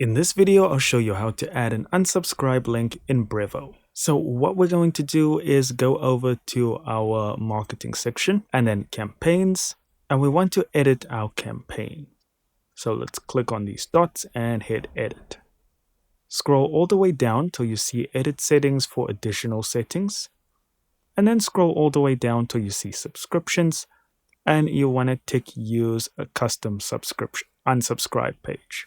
In this video, I'll show you how to add an unsubscribe link in Brevo. So what we're going to do is go over to our marketing section and then campaigns, and we want to edit our campaign. So let's click on these dots and hit edit. Scroll all the way down till you see edit settings for additional settings, and then scroll all the way down till you see subscriptions, and you want to tick use a custom subscription unsubscribe page.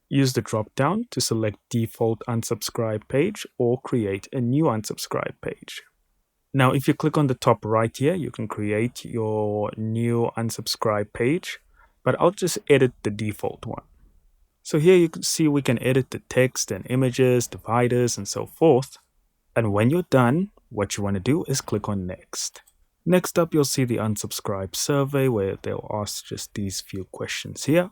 Use the drop-down to select default unsubscribe page or create a new unsubscribe page. Now, if you click on the top right here, you can create your new unsubscribe page, but I'll just edit the default one. So here you can see we can edit the text and images, dividers, and so forth. And when you're done, what you want to do is click on next. Next up, you'll see the unsubscribe survey where they'll ask just these few questions here.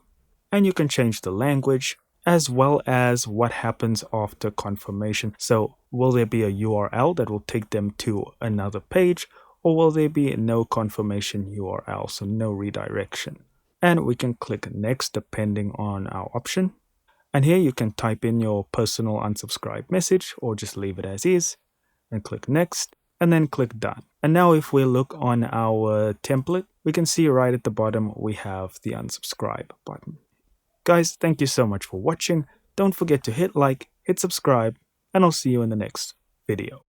And you can change the language as well as what happens after confirmation. So will there be a URL that will take them to another page, or will there be no confirmation URL, so no redirection? And we can click next depending on our option. And here you can type in your personal unsubscribe message or just leave it as is and click next and then click done. And now if we look on our template, we can see right at the bottom we have the unsubscribe button. Guys, thank you so much for watching. Don't forget to hit like, hit subscribe, and I'll see you in the next video.